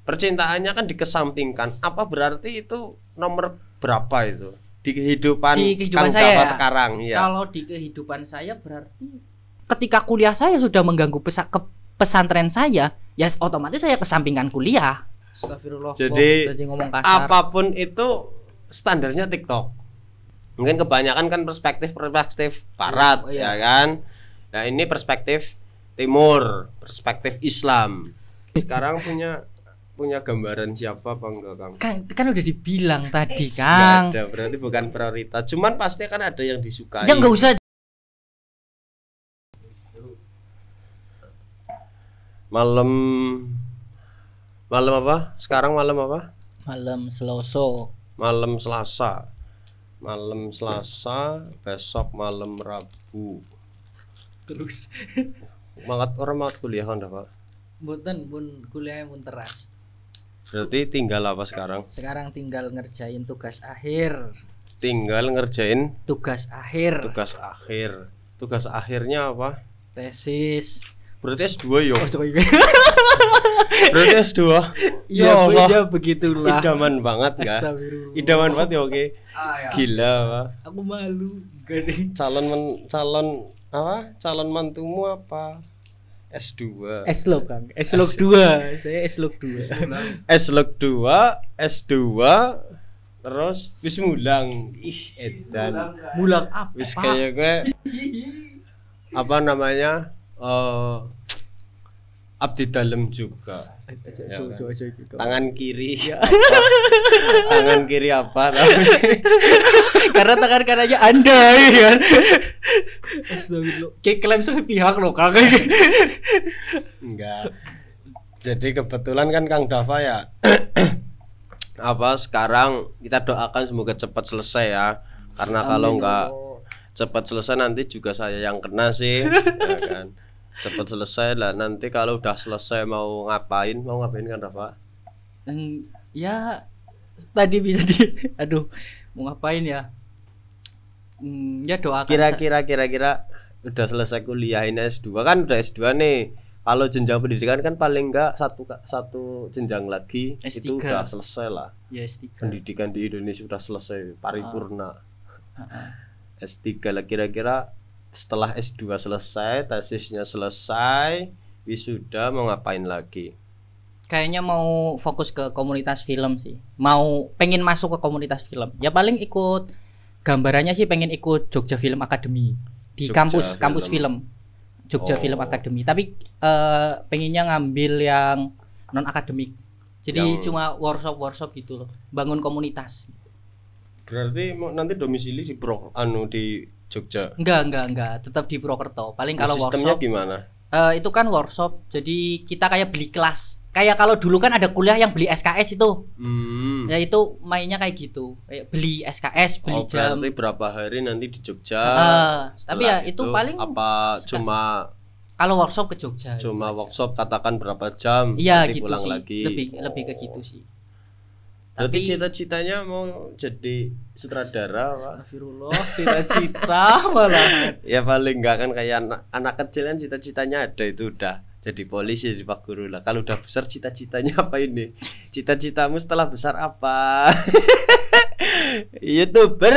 percintaannya kan dikesampingkan. Apa berarti itu nomor berapa itu di kehidupan Kang saya sekarang? Ya. Kalau di kehidupan saya berarti ketika kuliah saya sudah mengganggu pesantren saya, ya otomatis saya kesampingkan kuliah. Astagfirullah. Jadi ngomong kasar. Apapun itu standarnya TikTok. Mungkin kebanyakan kan perspektif barat, iya. ya kan. Nah ini perspektif timur, perspektif Islam. Sekarang punya gambaran siapa apa enggak Kang? Kan udah dibilang tadi Kang. Nggak ada, berarti bukan prioritas. Cuman pasti kan ada yang disukai. Ya nggak usah. Malam apa? Sekarang malam apa? Malam Selasa. Malam Selasa. Malam Selasa, besok malam Rabu. Terus Orang kuliah kan Pak? Mboten pun kuliah pun teras. Berarti tinggal apa sekarang? Sekarang tinggal ngerjain tugas akhir. Tinggal ngerjain tugas akhir. Tugas akhirnya apa? Tesis. Berarti S2 yo. Oh, berarti S2. Ya begitulah. Idaman banget ya. Idaman banget ya oke. Ya. Gila, Pak. Aku malu. Gede. Calon mantumu apa? S2. S-Log Kang. S-Log 2. Saya S-Log 2. S-Log 2, S2 terus wis mulang. Edan. Mulang apa? Wis kayak gue apa namanya? Abdi dalam juga. Ya kan? Tangan kiri. Ya. Tangan kiri apa tapi karena tangan kanannya Anda ya kan. Astagfirullah. Kayak klaim sepihak loh Kang. Enggak. Jadi kebetulan kan Kang Dava ya apa sekarang kita doakan semoga cepat selesai ya. Karena kalau enggak cepat selesai nanti juga saya yang kena sih. Ya kan. Cepat selesai lah, nanti kalau udah selesai mau ngapain kan Rafa? Ya tadi bisa mau ngapain ya? Ya doakan. Kira-kira udah selesai kuliah ini S2 kan udah S2 nih. Kalau jenjang pendidikan kan paling enggak satu jenjang lagi S3. Itu udah selesai lah. Ya S3. Pendidikan di Indonesia udah selesai paripurna. S3 lah kira-kira setelah S2 selesai, tesisnya selesai, wisuda mau ngapain lagi? Kayaknya mau fokus ke komunitas film sih. Pengen masuk ke komunitas film. Ya paling ikut gambarannya sih pengen ikut Jogja Film Academy di kampus film. Jogja Film Academy. Tapi pengennya ngambil yang non akademik. Jadi cuma workshop gitu loh. Bangun komunitas. Berarti mau nanti domisili di Jogja. Enggak, tetap di Purwokerto. Paling kalau sistemnya workshop gimana? Itu kan workshop. Jadi kita kayak beli kelas. Kayak kalau dulu kan ada kuliah yang beli SKS itu. Ya itu mainnya kayak gitu. Kayak beli SKS, beli jam. Berarti berapa hari nanti di Jogja? Tapi ya itu paling apa cuma kalau workshop ke Jogja. Cuma workshop katakan berapa jam, iya, nanti gitu pulang sih. lagi. Lebih ke gitu sih. Berarti cita-citanya mau jadi sutradara, Pak? Astagfirullah, cita-cita malah. Ya paling enggak kan kayak anak kecil kan cita-citanya ada itu udah jadi polisi di Pak Guru lah. Kalau udah besar cita-citanya apa ini? Cita-citamu setelah besar apa? YouTuber.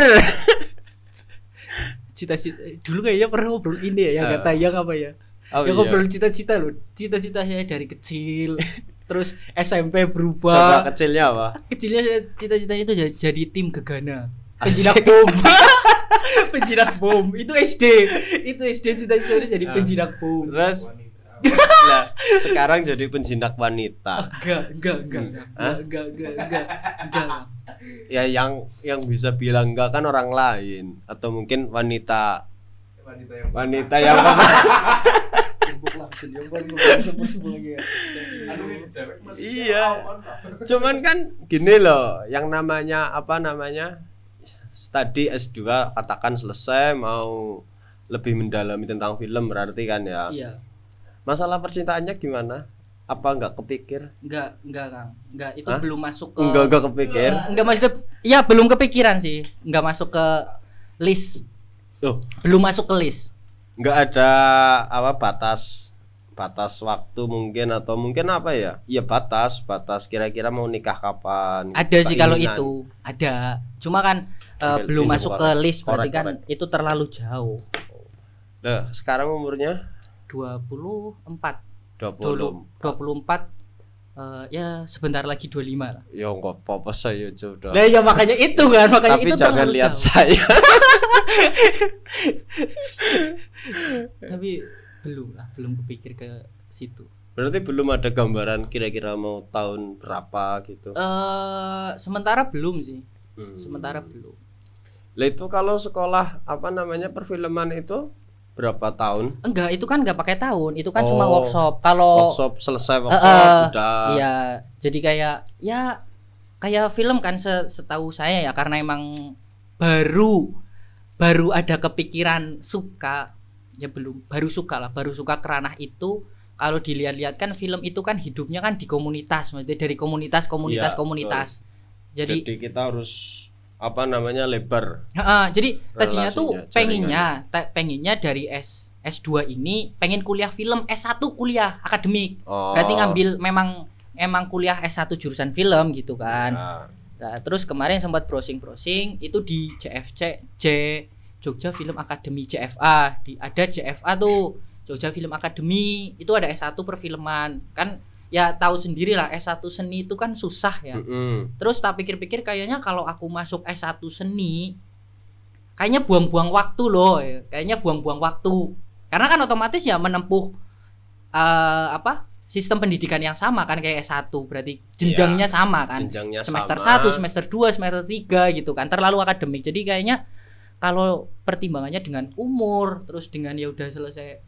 Cita-cita dulu kayaknya pernah ngobrol ini ya, yang kata yang apa ya? Yang ngobrol cita-cita loh. Cita-citanya dari kecil. Terus SMP berubah. Coba kecilnya apa? Kecilnya cita-citanya itu jadi tim Gegana. Penjinak bom. Penjinak bom. Itu SD cita-citanya jadi penjinak bom. Terus lah, sekarang jadi penjinak wanita. Enggak. Ya yang bisa bilang enggak kan orang lain atau mungkin wanita yang iya. Cuman kan gini loh, yang namanya studi S2 katakan selesai mau lebih mendalami tentang film berarti kan ya. Iya. Masalah percintaannya gimana? Apa enggak kepikir? Enggak, Kang. Enggak, itu belum masuk ke Enggak kepikir. Enggak maksudnya ya belum kepikiran sih. Enggak masuk ke list. Oh, belum masuk ke list. Enggak ada batas batas waktu mungkin atau mungkin apa ya? Iya batas kira-kira mau nikah kapan? Ada sih kalau itu, ada. Cuma kan belum masuk ke list berarti kan itu terlalu jauh. Nah, sekarang umurnya 24. 24. Ya sebentar lagi 25 lah. Ya enggak apa-apa saya jodoh. Nah, ya makanya itu kan, makanya tapi itu jangan terlalu lihat jauh. saya. Tapi belum kepikir ke situ. Berarti belum ada gambaran kira-kira mau tahun berapa gitu. Sementara belum sih. Sementara belum. Lah itu kalau sekolah apa namanya perfilman itu berapa tahun? Enggak, itu kan enggak pakai tahun, itu kan cuma workshop. Kalau workshop selesai workshop udah. Iya, jadi kayak film kan setahu saya ya, karena emang baru ada kepikiran suka, ya baru suka kerana itu. Kalau dilihat-lihat kan film itu kan hidupnya kan di komunitas, maksudnya dari komunitas. Jadi kita harus apa namanya lebar. Jadi tadinya tuh pengennya dari S2 ini pengen kuliah film, S1 kuliah akademik. Berarti ngambil memang kuliah S1 jurusan film gitu kan. Nah, terus kemarin sempat browsing itu di JFC Jogja Film Academy JFA. Ada JFA tuh, Jogja Film Academy, itu ada S1 perfilman. Kan ya tahu sendiri lah S1 seni itu kan susah ya. Terus tak pikir-pikir kayaknya kalau aku masuk S1 seni kayaknya buang-buang waktu loh ya. Kayaknya buang-buang waktu. Karena kan otomatis ya menempuh sistem pendidikan yang sama kan kayak S1, berarti jenjangnya sama kan. Semester 1, semester 2, semester 3 gitu kan. Terlalu akademik. Jadi kayaknya kalau pertimbangannya dengan umur, terus dengan ya udah selesai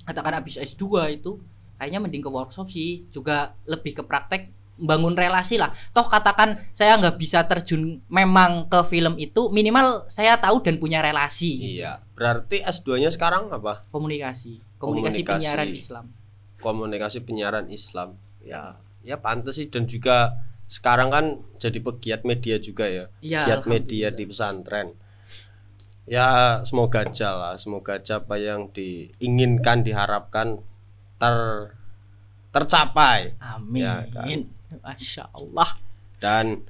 katakan habis S2 itu kayaknya mending ke workshop sih, juga lebih ke praktek, membangun relasi lah. Toh katakan saya nggak bisa terjun memang ke film itu, minimal saya tahu dan punya relasi. Iya, berarti S2-nya sekarang apa? Komunikasi penyiaran Islam. Komunikasi penyiaran Islam. Ya pantas sih, dan juga sekarang kan jadi pegiat media juga ya. Pegiat media di pesantren. Ya semoga aja apa yang diinginkan, diharapkan tercapai. Amin. Ya, kan? Masya Allah. Dan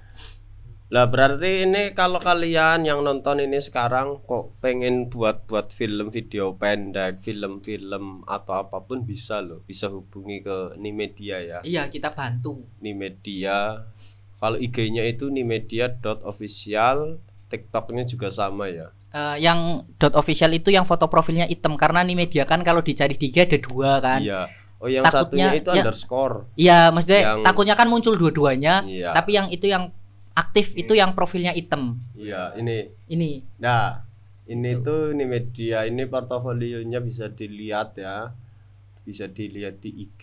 lah berarti ini kalau kalian yang nonton ini sekarang kok pengen buat film video pendek, film-film atau apapun bisa loh, bisa hubungi ke Nimedia ya. Iya, kita bantu. Nimedia. Kalau IG-nya itu nimedia.official, TikTok-nya juga sama ya. Yang .official itu yang foto profilnya hitam, karena Nimedia kan kalau dicari di IG ada 2 kan. Iya. Oh, yang takutnya, satunya itu underscore. Iya, maksudnya takutnya kan muncul dua-duanya. Iya. Tapi yang itu yang aktif itu yang profilnya hitam. Iya, ini. Nah, ini itu. Tuh Nimedia, ini portofolionya bisa dilihat ya. Bisa dilihat di IG.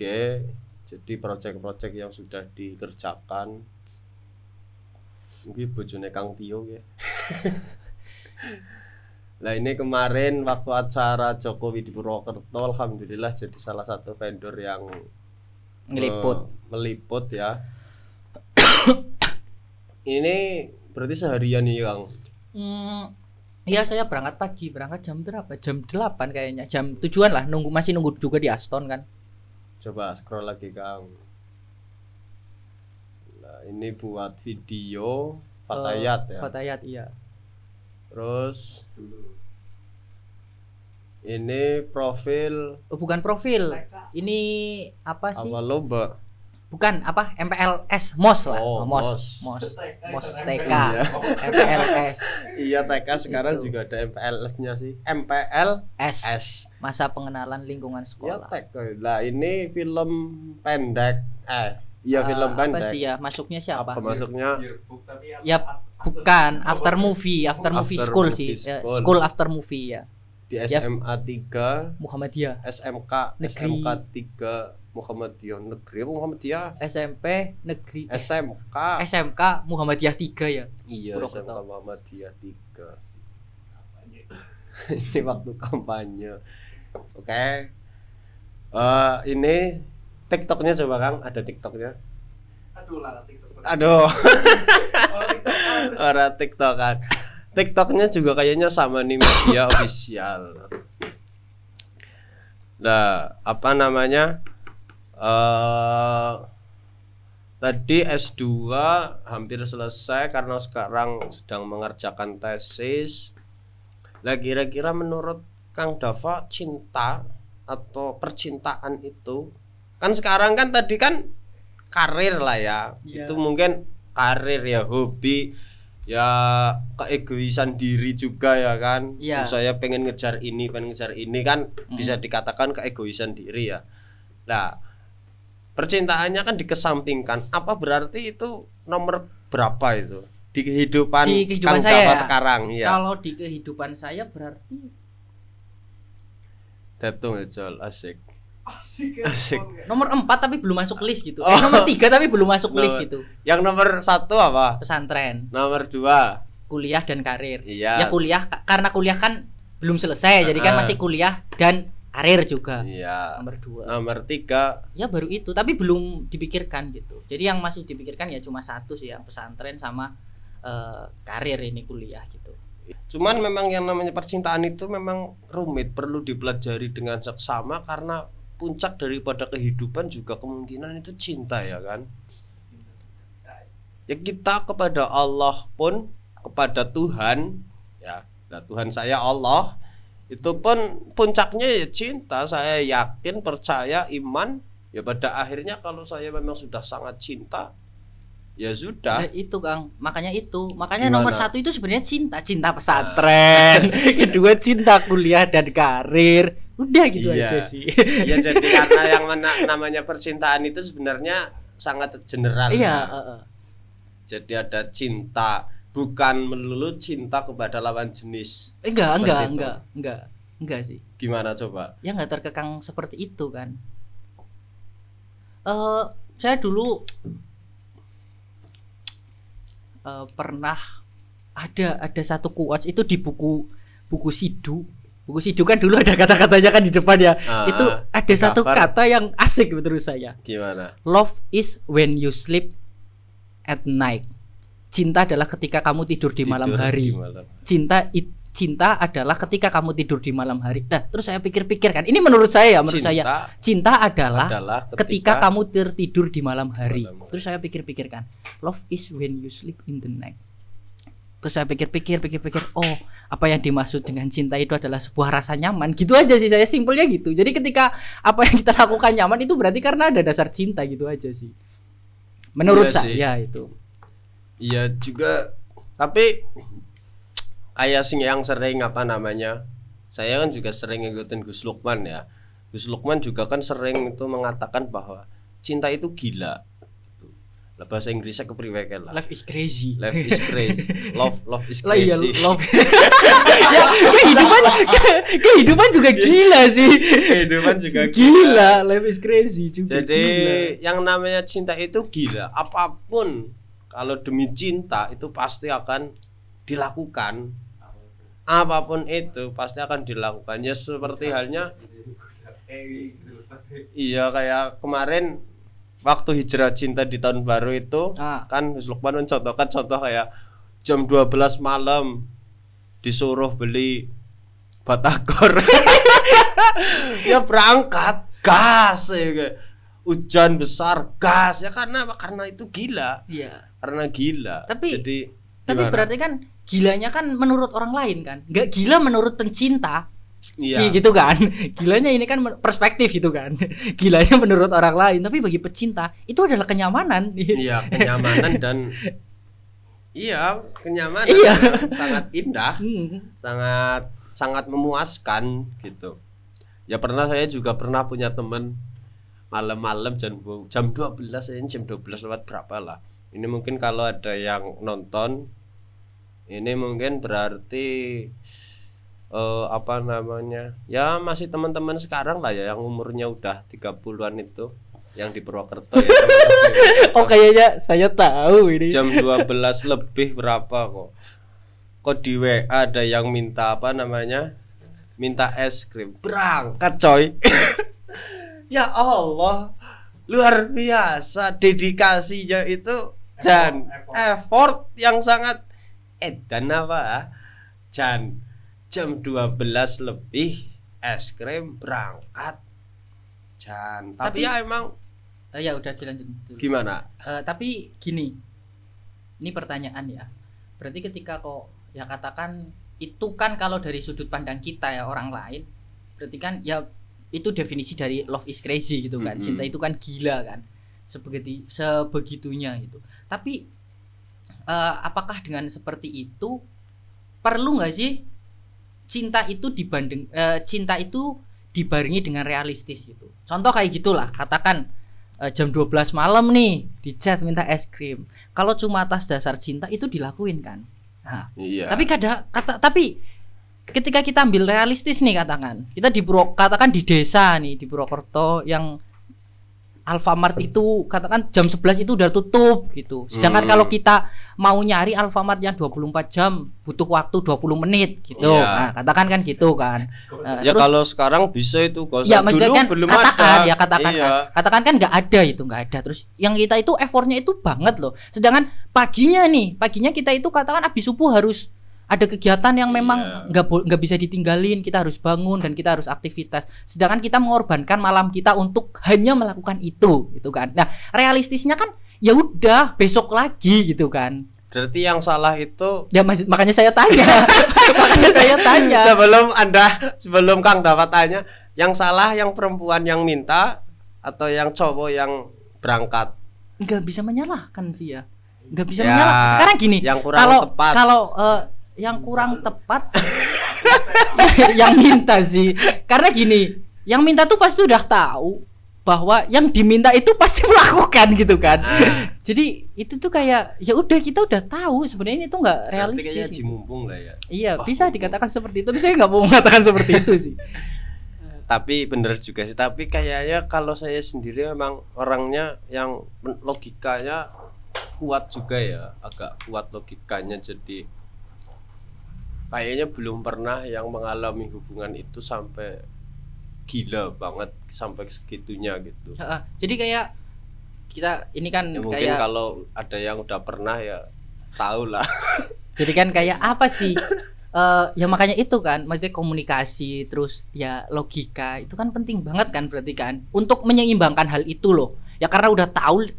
Jadi project-project yang sudah dikerjakan. Mungkin bojone Kang Tio ya. Nah ini kemarin waktu acara Jokowi di Purwokerto, alhamdulillah jadi salah satu vendor yang meliput ya. Ini berarti seharian nih Kang? Iya, saya berangkat jam berapa? Jam 8 kayaknya, jam 7-an lah, masih nunggu juga di Aston kan. Coba scroll lagi Kang. Nah ini buat video Fatayat ya. Fatayat iya. Terus ini profil. Bukan profil. Ini apa sih? Awal lomba. Bukan apa? MPLS MOS lah. MOS TK. MPLS. Iya, TK sekarang juga ada MPLS-nya sih. MPLS. Masa pengenalan lingkungan sekolah. Ya, TK. Lah ini film pendek. Iya, film pendek. Apa sih ya? Masuknya siapa? Apa masuknya? Ya bukan, after movie school sih. School after movie ya. Di SMA 3 Muhammadiyah. SMK Negeri. SMK 3 Muhammadiyah Negeri apa Muhammadiyah? SMP Negeri. SMK Muhammadiyah 3 ya. Iya, SMK Muhammadiyah 3. Ini waktu kampanye. Oke. Ini TikToknya coba Kang, ada TikToknya. Aduh. Orang TikTokan. TikToknya juga kayaknya sama Nimedia official. Nah, apa namanya? Tadi S2 hampir selesai karena sekarang sedang mengerjakan tesis. Nah, kira-kira menurut Kang Dava, cinta atau percintaan itu kan sekarang kan tadi kan karir lah ya. Itu mungkin karir ya, hobi ya, keegoisan diri juga ya kan. Saya pengen ngejar ini kan bisa dikatakan keegoisan diri ya. Nah, percintaannya kan dikesampingkan. Apa berarti itu nomor berapa itu di kehidupan Kang Dava sekarang? Ya. Kalau di kehidupan saya berarti Datung Ejol, asik. Nomor 4 tapi belum masuk list gitu. Nomor 3 tapi belum masuk list gitu. Yang nomor 1 apa? Pesantren. Nomor 2 kuliah dan karir. Iya. Ya kuliah, karena kuliah kan belum selesai, jadi kan masih kuliah dan karir juga. Iya. Nomor 2. Nomor 3 ya baru itu, tapi belum dipikirkan gitu. Jadi yang masih dipikirkan ya cuma satu sih, yang pesantren sama karir ini, kuliah gitu. Cuman memang yang namanya percintaan itu memang rumit, perlu dipelajari dengan seksama karena puncak daripada kehidupan juga kemungkinan itu cinta ya kan. Ya kita kepada Allah pun, kepada Tuhan ya. Nah, Tuhan saya Allah itu pun puncaknya ya cinta. Saya yakin, percaya, iman ya pada akhirnya kalau saya memang sudah sangat cinta ya sudah. Nah, itu Kang, makanya Gimana? nomor 1 itu sebenarnya cinta pesantren, kedua cinta kuliah dan karir, udah gitu aja sih. Ya jadi karena yang namanya percintaan itu sebenarnya sangat general. Iya. Jadi ada cinta, bukan melulu cinta kepada lawan jenis. Enggak sih. Gimana coba? Ya nggak terkekang seperti itu kan. Saya dulu pernah ada satu quotes itu di buku Sidu. Buku Sidu kan dulu ada kata-katanya kan di depan ya. Itu ada satu kata yang asik menurut saya. Gimana? Love is when you sleep at night. Cinta adalah ketika kamu tidur di malam hari. Cinta adalah ketika kamu tidur di malam hari. Nah, terus saya pikir-pikir kan. Ini menurut saya cinta adalah ketika kamu tertidur di malam hari. Terus saya pikir-pikir kan. Love is when you sleep in the night. Terus saya pikir-pikir, oh, apa yang dimaksud dengan cinta itu adalah sebuah rasa nyaman. Gitu aja sih, saya simpelnya gitu. Jadi ketika apa yang kita lakukan nyaman itu berarti karena ada dasar cinta, gitu aja sih. Menurut saya itu. Iya juga. Tapi kayak yang sering apa namanya, saya kan juga sering ngikutin Gus Lukman ya. Gus Lukman juga kan sering itu mengatakan bahwa cinta itu gila. Lah bahasa Inggrisnya kepriwe lah. Life is crazy. Life is crazy. Love is crazy. Love. Ya, kehidupan juga gila sih. Kehidupan juga gila. Life is crazy juga. Jadi yang namanya cinta itu gila. Apapun kalau demi cinta itu pasti akan dilakukan. Apapun itu pasti akan dilakukan. Ya seperti halnya iya kayak kemarin waktu hijrah cinta di tahun baru itu kan Gus Lukman mencontohkan contoh kayak jam 12 malam disuruh beli batagor. Ya berangkat gas ya, hujan besar gas ya karena itu gila. Iya. Karena gila. Tapi gimana? Berarti kan gilanya kan menurut orang lain kan. Enggak gila menurut pencinta. Iya. Gitu kan. Gilanya ini kan perspektif gitu kan. Gilanya menurut orang lain, tapi bagi pecinta itu adalah kenyamanan. Iya, kenyamanan dan kenyamanan. Iya. Sangat indah. Sangat memuaskan gitu. Ya saya juga pernah punya teman malam-malam jam 12 ini jam 12 lewat berapa lah. Ini mungkin kalau ada yang nonton ini mungkin berarti apa namanya ya masih teman-teman sekarang lah ya yang umurnya udah 30-an itu yang di Purwokerto ya. Oh kayaknya saya tahu ini. Jam 12 lebih berapa kok di WA ada yang minta apa namanya minta es krim berangkat coy. Ya Allah luar biasa dedikasinya itu dan effort yang sangat edan apa Jan jam 12 lebih es krim berangkat wajan. Tapi ya emang ya udah dilanjut dulu. Gimana? Tapi gini, ini pertanyaan ya. Berarti ketika kok ya katakan itu kan kalau dari sudut pandang kita ya orang lain, berarti kan ya itu definisi dari love is crazy gitu kan. Cinta itu kan gila kan, sebegitunya gitu. Tapi apakah dengan seperti itu perlu nggak sih cinta itu dibarengi dengan realistis gitu? Contoh kayak gitulah, katakan jam 12 malam nih di chat minta es krim. Kalau cuma atas dasar cinta itu dilakuin kan. Nah, iya. Tapi ketika kita ambil realistis nih, katakan di desa nih di Purwokerto yang Alfamart itu katakan jam 11 itu udah tutup gitu. Sedangkan kalau kita mau nyari Alfamart yang 24 jam butuh waktu 20 menit gitu. Iya. Nah, katakan kan gitu kan. Ya terus, kalau sekarang bisa itu kok. Ya maksudnya kan belum katakan ada. Katakan kan nggak ada Terus yang kita itu effortnya itu banget loh. Sedangkan paginya kita itu katakan habis subuh harus ada kegiatan yang memang nggak bisa ditinggalin, kita harus bangun dan kita harus aktivitas. Sedangkan kita mengorbankan malam kita untuk hanya melakukan itu, gitu kan. Nah, realistisnya kan ya udah besok lagi gitu kan. Berarti yang salah itu ya makanya saya tanya. Sebelum Kang dapat tanya, yang salah yang perempuan yang minta atau yang cowok yang berangkat? Nggak bisa menyalahkan sih ya. Nggak bisa menyalahkan. Sekarang gini, yang kurang tepat. Yang kurang tepat yang minta sih. Karena gini, yang minta tuh pasti udah tahu bahwa yang diminta itu pasti melakukan gitu kan. Jadi itu tuh kayak ya udah kita udah tahu sebenarnya itu nggak realistis. Kayaknya jimumpung lah ya. Iya, bisa dikatakan seperti itu. Tapi saya nggak mau mengatakan seperti itu sih. Tapi bener juga sih. Tapi kayaknya kalau saya sendiri memang orangnya yang logikanya kuat juga ya, agak kuat logikanya. Jadi kayaknya belum pernah yang mengalami hubungan itu sampai gila banget, sampai segitunya gitu. Jadi kayak kita ini kan ya, mungkin kayak kalau ada yang udah pernah ya tahu lah. Jadi kan kayak apa sih? Ya makanya itu kan, maksudnya komunikasi terus ya logika itu kan penting banget kan, berarti kan untuk menyeimbangkan hal itu loh. Ya karena udah tahu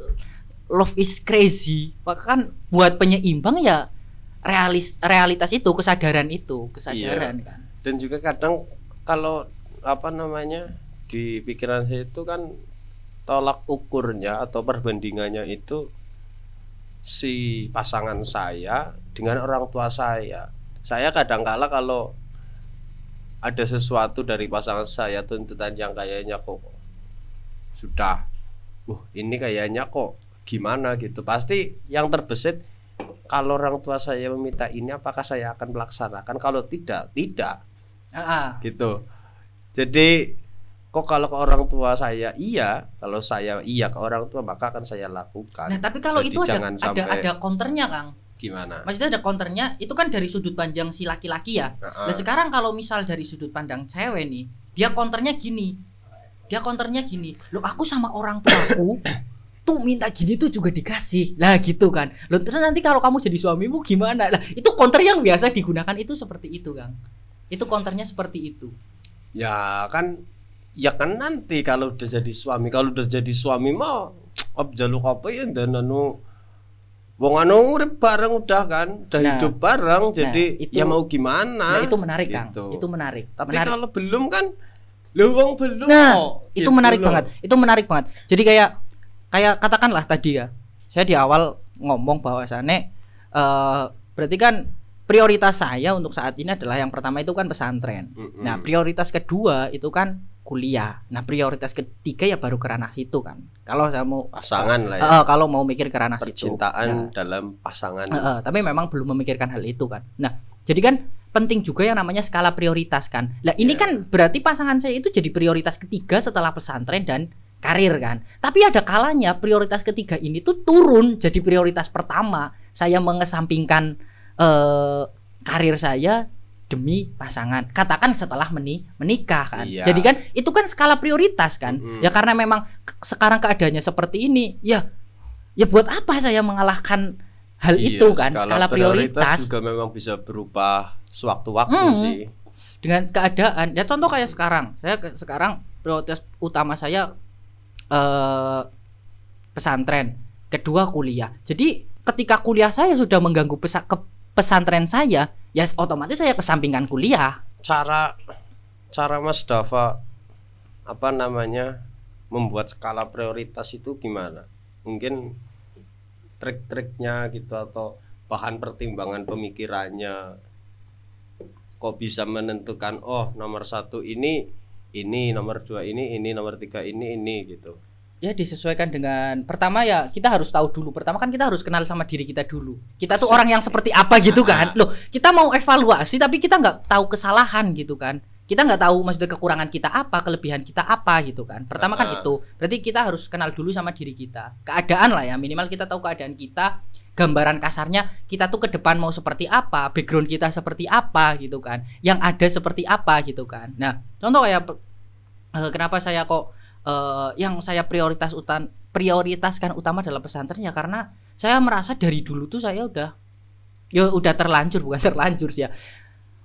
love is crazy, maka kan buat penyeimbang ya realitas itu, kesadaran iya. Kan. Dan juga kadang kalau di pikiran saya itu kan tolak ukurnya atau perbandingannya itu si pasangan saya dengan orang tua saya. Saya kadang-kala kalau ada sesuatu dari pasangan saya, tuntutan yang kayaknya kok sudah ini kayaknya kok gimana gitu, pasti yang terbesit, kalau orang tua saya meminta ini apakah saya akan melaksanakan, kalau tidak gitu. Jadi kok kalau ke orang tua saya iya, kalau saya iya ke orang tua maka akan saya lakukan. Nah tapi kalau jadi itu ada counternya Kang. Gimana? Maksudnya ada counternya, itu kan dari sudut pandang si laki-laki ya. Nah sekarang kalau misal dari sudut pandang cewek nih, dia counternya gini, loh aku sama orang tuaku tuh minta gini tuh juga dikasih lah gitu kan. Loh terus nanti kalau kamu jadi suamimu gimana? Lah itu counter yang biasa digunakan itu seperti itu Kang. Itu counternya seperti itu. Ya kan nanti kalau udah jadi suami mah jaluk apa ya, dan wong urip bareng udah kan, udah hidup bareng, jadi itu, ya mau gimana? Nah, itu menarik gitu. Kang. Itu menarik. Tapi kalau belum kan, wong belum. Nah, itu gitu menarik banget. Itu menarik banget. Jadi kayak katakanlah tadi ya, saya di awal ngomong bahwasannya berarti kan prioritas saya untuk saat ini adalah yang pertama itu kan pesantren. Nah, prioritas kedua itu kan kuliah. Nah, prioritas ketiga ya baru ke ranah situ kan. Kalau saya mau pasangan lah ya. Kalau mau mikir ke ranah situ. Percintaan dalam pasangan. Tapi memang belum memikirkan hal itu kan. Nah, jadi kan penting juga yang namanya skala prioritas kan. Lah ini kan berarti pasangan saya itu jadi prioritas ketiga setelah pesantren dan karir kan. Tapi ada kalanya prioritas ketiga ini tuh turun jadi prioritas pertama. Saya mengesampingkan karir saya demi pasangan. Katakan setelah menikah kan. Iya. Jadi kan itu kan skala prioritas kan. Ya karena memang sekarang keadaannya seperti ini. Ya buat apa saya mengalahkan hal itu kan, skala prioritas juga memang bisa berubah sewaktu-waktu sih. Dengan keadaan. Ya contoh kayak sekarang. Saya sekarang prioritas utama saya pesantren, kedua kuliah. Jadi ketika kuliah saya sudah mengganggu pesantren saya, ya otomatis saya kesampingkan kuliah. Cara Mas Dava apa namanya membuat skala prioritas itu gimana? Mungkin trik-triknya gitu atau bahan pertimbangan pemikirannya, kok bisa menentukan oh nomor 1 ini, nomor 2 ini, nomor 3 ini gitu. Ya disesuaikan dengan, pertama ya kita harus tahu dulu. Pertama kan kita harus kenal sama diri kita dulu. Kita tuh orang yang seperti apa gitu kan. Loh, kita mau evaluasi tapi kita nggak tahu kesalahan gitu kan. Kita nggak tahu maksudnya kekurangan kita apa, kelebihan kita apa gitu kan. Pertama kan itu. Berarti kita harus kenal dulu sama diri kita. Keadaan lah ya, minimal kita tahu keadaan kita. Gambaran kasarnya kita tuh ke depan mau seperti apa, background kita seperti apa gitu kan. Yang ada seperti apa gitu kan. Nah, contoh kayak kenapa saya kok yang saya prioritaskan utama dalam pesantren ya karena saya merasa dari dulu tuh saya udah terlanjur, bukan terlanjur sih ya,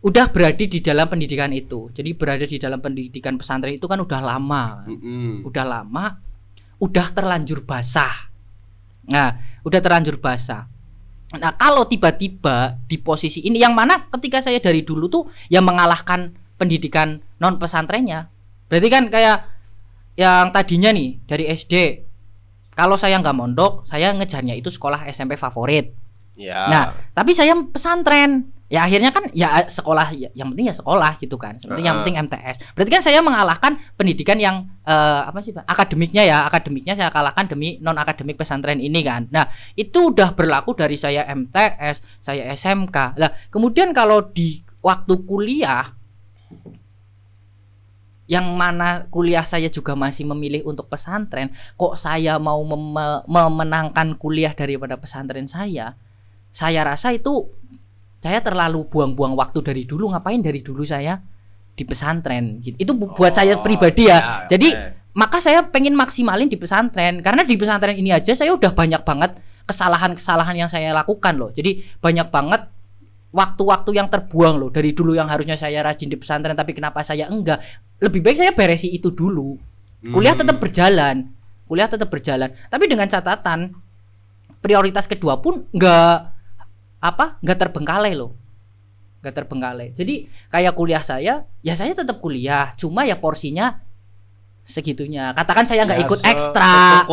udah berada di dalam pendidikan itu. Jadi berada di dalam pendidikan pesantren itu kan udah lama, udah terlanjur basah. Nah, udah terlanjur basah. Nah, kalau tiba-tiba di posisi ini, yang mana ketika saya dari dulu tuh yang mengalahkan pendidikan non pesantrennya, berarti kan kayak yang tadinya nih dari SD, kalau saya nggak mondok, saya ngejarnya itu sekolah SMP favorit. Ya. Nah, tapi saya pesantren. Ya akhirnya kan ya sekolah ya, yang penting ya sekolah gitu kan. Yang penting MTS. Berarti kan saya mengalahkan pendidikan yang apa sih, Pak? Akademiknya saya kalahkan demi non akademik pesantren ini kan. Nah, itu udah berlaku dari saya MTS, saya SMK. Lah, kemudian kalau di waktu kuliah, yang mana kuliah saya juga masih memilih untuk pesantren, kok saya mau memenangkan kuliah daripada pesantren saya rasa itu saya terlalu buang-buang waktu dari dulu. Ngapain dari dulu saya di pesantren gitu. Itu buat saya pribadi ya. Jadi maka saya pengen maksimalin di pesantren, karena di pesantren ini aja saya udah banyak banget kesalahan-kesalahan yang saya lakukan loh. Jadi banyak banget waktu-waktu yang terbuang loh. Dari dulu yang harusnya saya rajin di pesantren, tapi kenapa saya enggak. Lebih baik saya beresi itu dulu. Kuliah tetap berjalan. Tapi dengan catatan prioritas kedua pun enggak terbengkalai loh. Enggak terbengkalai. Jadi kayak kuliah saya, ya saya tetap kuliah, cuma ya porsinya segitunya. Katakan saya nggak ikut ekstra,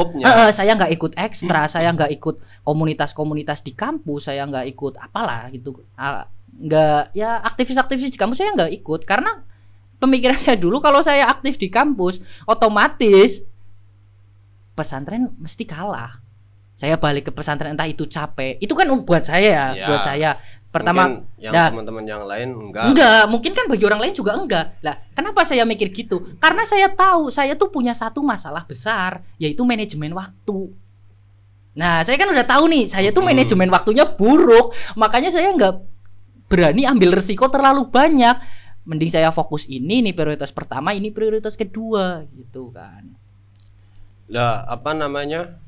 saya nggak ikut ekstra, saya nggak ikut komunitas-komunitas di kampus, saya nggak ikut apalah gitu, nggak ya aktivis-aktivis di kampus saya nggak ikut, karena pemikiran saya dulu kalau saya aktif di kampus otomatis pesantren mesti kalah. Saya balik ke pesantren entah itu capek, itu kan buat saya ya. Buat saya pertama yang teman-teman yang lain enggak, mungkin kan bagi orang lain juga enggak. Lah, kenapa saya mikir gitu? Karena saya tahu saya tuh punya satu masalah besar, yaitu manajemen waktu. Nah, saya kan udah tahu nih, saya tuh manajemen waktunya buruk, makanya saya enggak berani ambil resiko terlalu banyak. Mending saya fokus ini prioritas pertama, ini prioritas kedua gitu kan. Lah, apa namanya?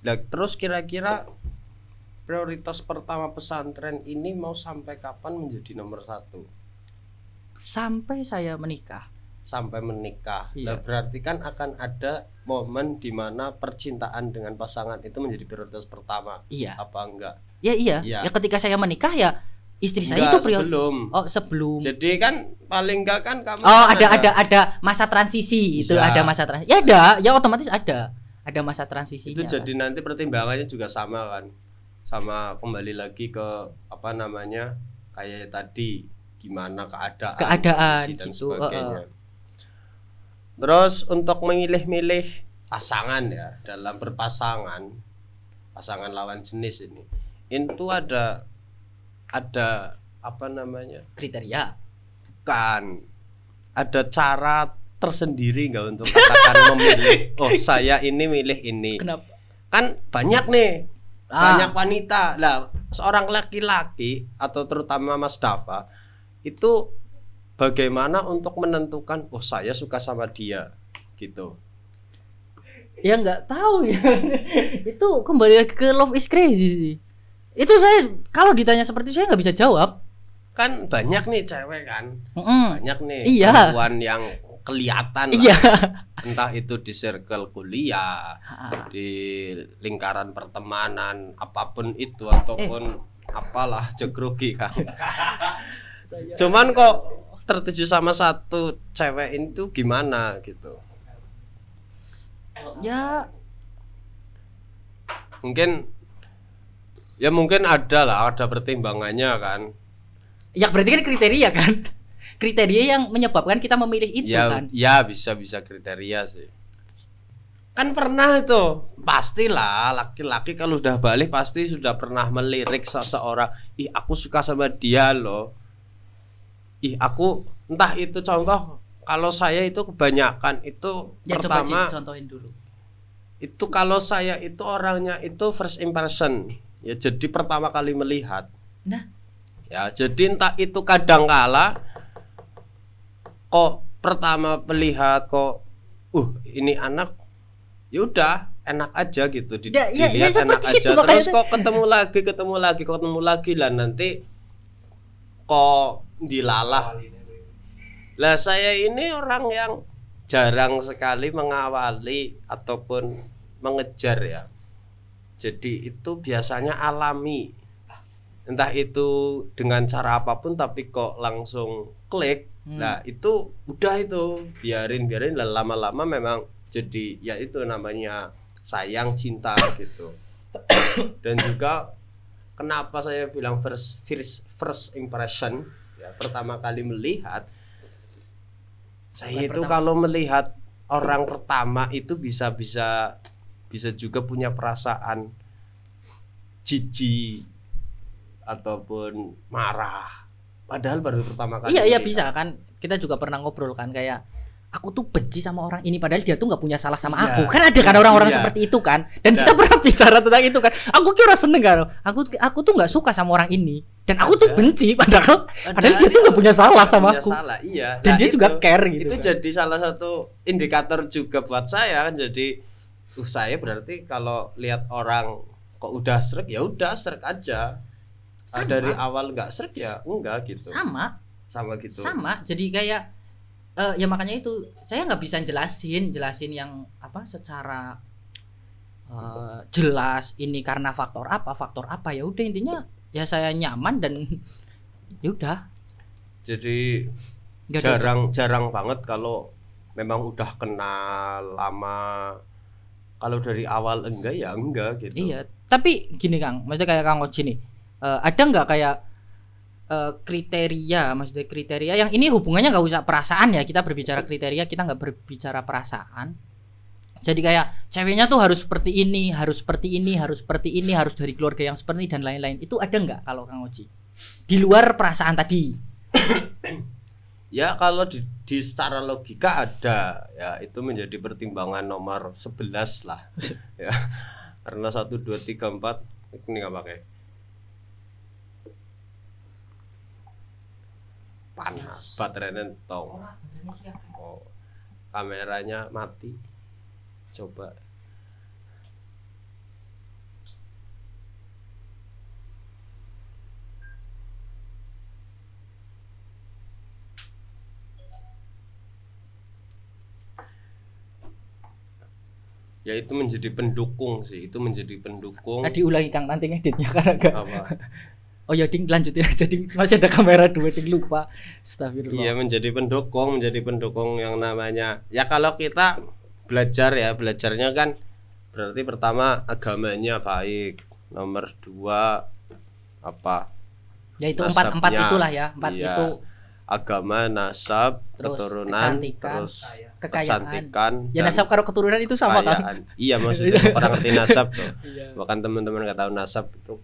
Terus kira-kira prioritas pertama pesantren ini mau sampai kapan menjadi nomor 1? Sampai saya menikah. Iya. Nah, berarti kan akan ada momen di mana percintaan dengan pasangan itu menjadi prioritas pertama. Iya. Apa enggak? Iya. Ya ketika saya menikah ya istri saya itu sebelum. Jadi kan paling enggak kan kamu ada masa transisi. Bisa. Itu ada masa transisi. Ya otomatis ada masa transisinya. Itu jadi nanti pertimbangannya juga sama kan. Sama kembali lagi ke apa namanya? Kayak tadi gimana keadaan dan gitu, sebagainya. Terus untuk memilih-milih pasangan ya, dalam berpasangan, pasangan lawan jenis ini. Itu ada apa namanya, kriteria, kan ada cara tersendiri nggak untuk katakan memilih oh saya ini milih ini. Kenapa? Kan banyak nih banyak wanita lah, seorang laki-laki atau terutama Mas Dava itu bagaimana untuk menentukan oh saya suka sama dia gitu. Ya nggak tahu ya. Itu kembali lagi ke love is crazy sih. Itu saya kalau ditanya seperti itu saya nggak bisa jawab. kan banyak nih cewek kan, banyak nih perempuan yang kelihatan lah. Entah itu di circle kuliah, di lingkaran pertemanan, apapun itu ataupun apalah jegrogi kan. Cuman kok tertuju sama satu cewek itu gimana gitu? Ya mungkin ada pertimbangannya kan. Ya berarti kan kriteria kan. Kriteria yang menyebabkan kita memilih itu kan. Ya bisa kriteria sih. Kan pernah itu, pastilah laki-laki kalau udah balik pasti sudah pernah melirik seseorang. Ih, aku suka sama dia loh. Ih, aku entah itu contoh. Kalau saya itu kebanyakan itu ya, pertama coba contohin dulu. Itu kalau saya itu orangnya itu first impression. Ya jadi pertama kali melihat. Nah, ya jadi entah itu kadang kala kok pertama melihat kok ini anak ya udah enak aja gitu dilihat enak aja terus kok ketemu lagi lah nanti kok dilalah lah. Saya ini orang yang jarang sekali mengawali ataupun mengejar ya, jadi itu biasanya alami, entah itu dengan cara apapun tapi kok langsung klik. Nah itu udah itu biarin lah, lama-lama memang jadi ya itu namanya sayang cinta gitu. Dan juga kenapa saya bilang first impression ya, pertama kali melihat. Saya itu kalau melihat orang pertama itu bisa juga punya perasaan jijik ataupun marah. Padahal baru pertama kali. Iya bisa kan. Kita juga pernah ngobrol kan kayak aku tuh benci sama orang ini padahal dia tuh nggak punya salah sama aku. Kan ada kan orang-orang seperti itu kan. Dan kita pernah bicara tentang itu kan. Aku kira seneng kan. Aku tuh nggak suka sama orang ini dan aku tuh benci padahal dia tuh nggak punya salah sama aku. Iya. Dan dia juga care gitu. Itu kan jadi salah satu indikator juga buat saya kan. Jadi saya berarti kalau lihat orang kok udah srek ya udah srek aja. Dari awal nggak srek ya enggak gitu. Sama gitu. Sama. Jadi kayak ya makanya itu saya nggak bisa jelasin yang apa secara jelas ini karena faktor apa ya udah intinya ya saya nyaman dan ya udah. Jadi jarang banget kalau memang udah kenal lama, kalau dari awal enggak ya enggak gitu. Iya tapi gini Kang, maksudnya kayak Kang Oji nih, ada nggak kayak kriteria yang ini hubungannya nggak usah perasaan ya, kita berbicara kriteria, kita nggak berbicara perasaan. Jadi kayak ceweknya tuh harus seperti ini, harus dari keluarga yang seperti ini dan lain-lain. Itu ada nggak kalau Kang Oji di luar perasaan tadi? Ya kalau di secara logika ada ya, itu menjadi pertimbangan nomor 11 lah. Ya karena 1, 2, 3, 4 ini nggak pakai. Panas baterainya tong. Kameranya mati. Coba. Ya itu menjadi pendukung sih, itu menjadi pendukung. Tadi ulangi Kang nanti ngeditnya karena enggak. Apa? Oh ya ding lanjutin aja ding, masih ada kamera 2 ding lupa. Astagfirullah. Iya menjadi pendukung yang namanya ya kalau kita belajar ya, belajarnya kan berarti pertama agamanya baik, nomor 2 apa? Ya itu 4 itulah ya, 4 iya. itu Agama, nasab, terus keturunan, terus kecantikan. Ya nasab karo keturunan itu sama kan? Iya maksudnya orang ngerti nasab tuh. Bahkan teman-teman nggak tahu nasab itu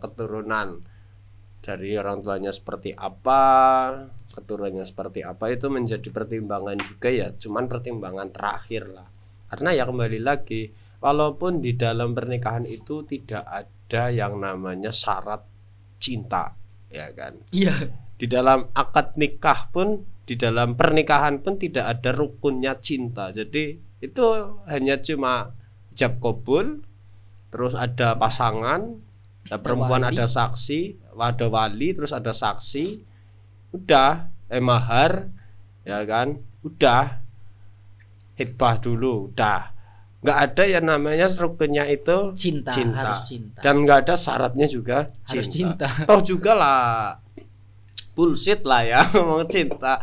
keturunan dari orang tuanya seperti apa, keturunannya seperti apa, itu menjadi pertimbangan juga ya. Cuman pertimbangan terakhir lah. Karena ya kembali lagi, walaupun di dalam pernikahan itu tidak ada yang namanya syarat cinta, ya kan? Iya. Di dalam akad nikah pun, di dalam pernikahan pun tidak ada rukunnya cinta. Jadi itu hanya cuma ijab kabul, terus ada pasangan, ada perempuan, ada saksi, ada wali, terus ada saksi, udah mahar, ya kan, udah hitbah dulu, udah nggak ada yang namanya strukturnya itu Cinta, harus cinta. dan nggak ada syaratnya juga Harus cinta. Toh juga lah bullshit lah ya ngomong cinta.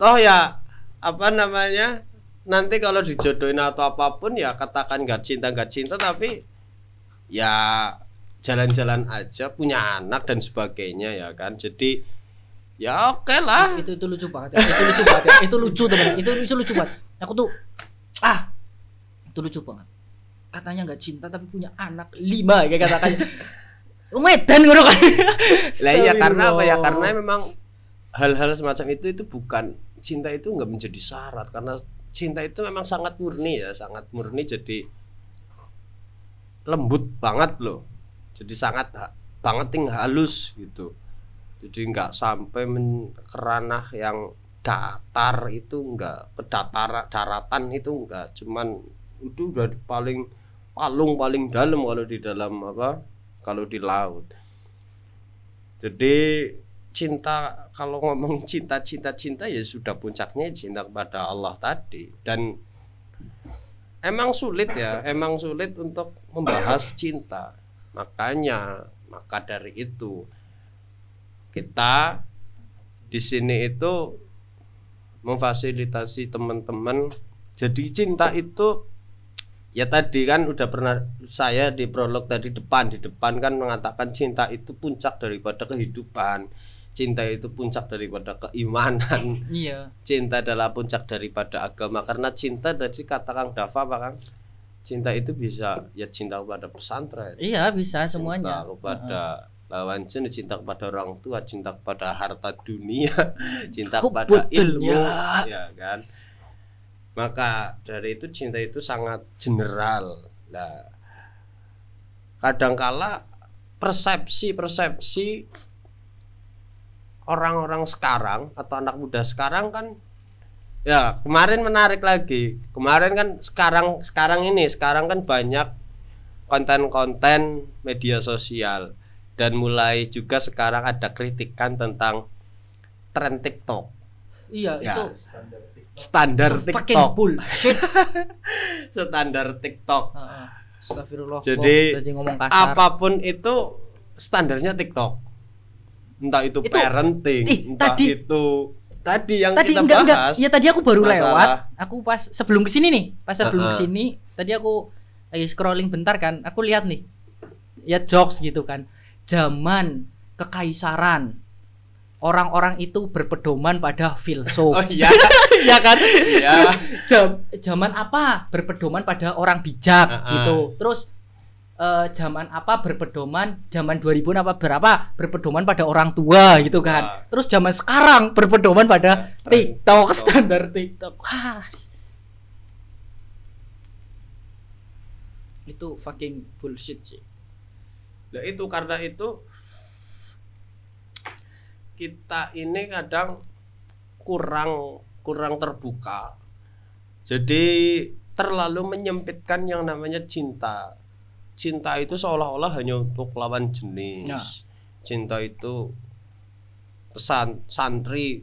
Toh ya apa namanya, nanti kalau dijodohin atau apapun ya katakan nggak cinta tapi ya jalan-jalan aja, punya anak dan sebagainya ya kan. Jadi ya oke lah. Itu lucu banget. Itu lucu banget. Itu lucu teman. Itu lucu banget. Aku tuh itu lucu banget. Katanya nggak cinta tapi punya anak 5 kayak katakannya. Medan ngono kan. Lah iya, karena apa ya? Karena memang hal-hal semacam itu bukan, cinta itu nggak menjadi syarat, karena cinta itu memang sangat murni ya, sangat murni, jadi lembut banget loh. Jadi sangat banget halus gitu. Jadi nggak sampai ke ranah yang datar, itu enggak, ke daratan itu enggak, cuman itu udah paling dalam kalau di dalam kalau di laut. Jadi cinta, kalau ngomong cinta ya sudah puncaknya cinta kepada Allah tadi. Dan emang sulit untuk membahas cinta. Maka dari itu kita di sini itu memfasilitasi teman-teman. Jadi cinta itu ya tadi kan udah pernah saya di prolog tadi di depan kan mengatakan cinta itu puncak daripada kehidupan. Cinta itu puncak daripada keimanan. Iya. Cinta adalah puncak daripada agama. Karena cinta tadi kata Kang Dava apa Kang? Cinta itu bisa ya cinta kepada pesantren. Iya, bisa semuanya. Cinta kepada lawan jenis, cinta kepada orang tua, cinta kepada harta dunia, cinta kepada ilmu, ya kan. Maka dari itu cinta itu sangat general. Nah, kadangkala persepsi orang-orang sekarang atau anak muda sekarang kan, ya kemarin menarik lagi. Kemarin kan sekarang kan banyak konten-konten media sosial, dan mulai juga sekarang ada kritikan tentang tren TikTok. Iya, ya, itu standar TikTok. Standar TikTok. Astagfirullah. Jadi ngomong kasar. Apapun itu standarnya TikTok. Entah itu parenting, entah itu tadi yang kita bahas. Ya tadi aku baru lewat. Aku pas sebelum kesini nih, kesini tadi aku lagi scrolling bentar kan, aku lihat nih. Ya jokes gitu kan. Zaman kekaisaran, orang-orang itu berpedoman pada filsuf. Oh iya. Ya kan? Iya. Terus zaman apa berpedoman pada orang bijak gitu. Terus zaman apa berpedoman, zaman 2000 apa berapa berpedoman pada orang tua gitu kan. Terus zaman sekarang berpedoman pada TikTok, standar TikTok. Wah. Itu fucking bullshit sih. Nah itu karena itu kita ini kadang kurang terbuka. Jadi terlalu menyempitkan yang namanya cinta. Cinta itu seolah-olah hanya untuk lawan jenis. Nah. Cinta itu pesan santri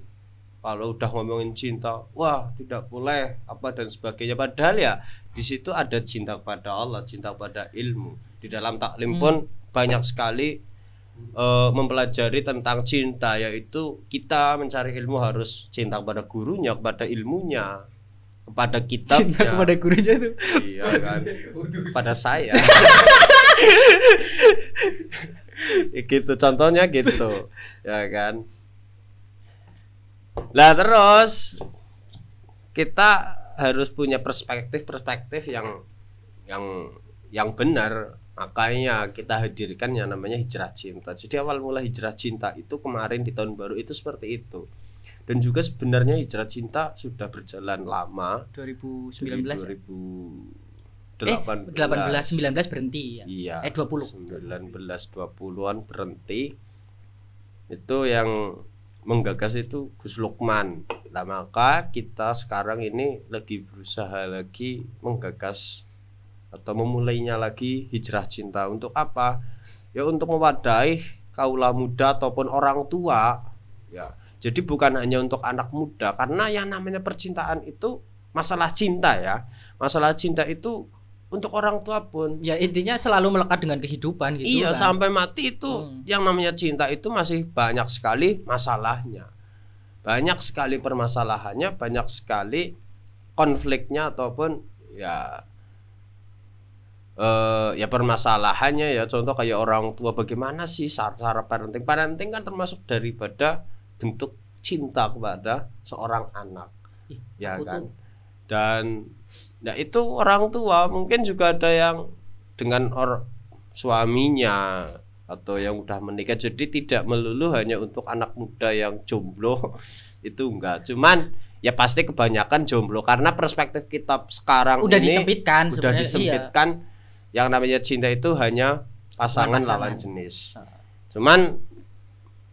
kalau udah ngomongin cinta, wah tidak boleh apa dan sebagainya. Padahal ya di situ ada cinta kepada Allah, cinta kepada ilmu. Di dalam taklim pun banyak sekali mempelajari tentang cinta, yaitu kita mencari ilmu harus cinta kepada gurunya, kepada ilmunya, kepada kitabnya. Cinta kepada gurunya itu. Iya kan. Kepada saya. Gitu contohnya gitu. Ya kan. Lah terus kita harus punya perspektif yang benar. Makanya kita hadirkan yang namanya hijrah cinta. Jadi awal mula hijrah cinta itu kemarin di tahun baru itu seperti itu. Dan juga sebenarnya hijrah cinta sudah berjalan lama. 2019. 2018. 19 berhenti ya. Iya. 20. 19-20an berhenti. Itu yang menggagas itu Gus Lukman. Nah, maka kita sekarang ini lagi berusaha lagi menggagas atau memulainya lagi hijrah cinta. Untuk apa? Ya untuk mewadahi kaula muda ataupun orang tua ya. Jadi bukan hanya untuk anak muda, karena yang namanya percintaan itu masalah cinta ya. Masalah cinta itu untuk orang tua pun. Ya intinya selalu melekat dengan kehidupan gitu. Iya, kan. sampai mati itu yang namanya cinta itu masih banyak sekali masalahnya. Banyak sekali permasalahannya, banyak sekali konfliknya ataupun ya permasalahannya ya. Contoh kayak orang tua, bagaimana sih cara parenting? Parenting kan termasuk daripada bentuk cinta kepada seorang anak. Ya kan? Dan ya itu orang tua mungkin juga ada yang dengan suaminya atau yang udah menikah, jadi tidak melulu hanya untuk anak muda yang jomblo itu enggak. Cuman ya pasti kebanyakan jomblo karena perspektif kita sekarang udah ini disempitkan, udah disempitkan. Yang namanya cinta itu hanya pasangan lawan jenis. Cuman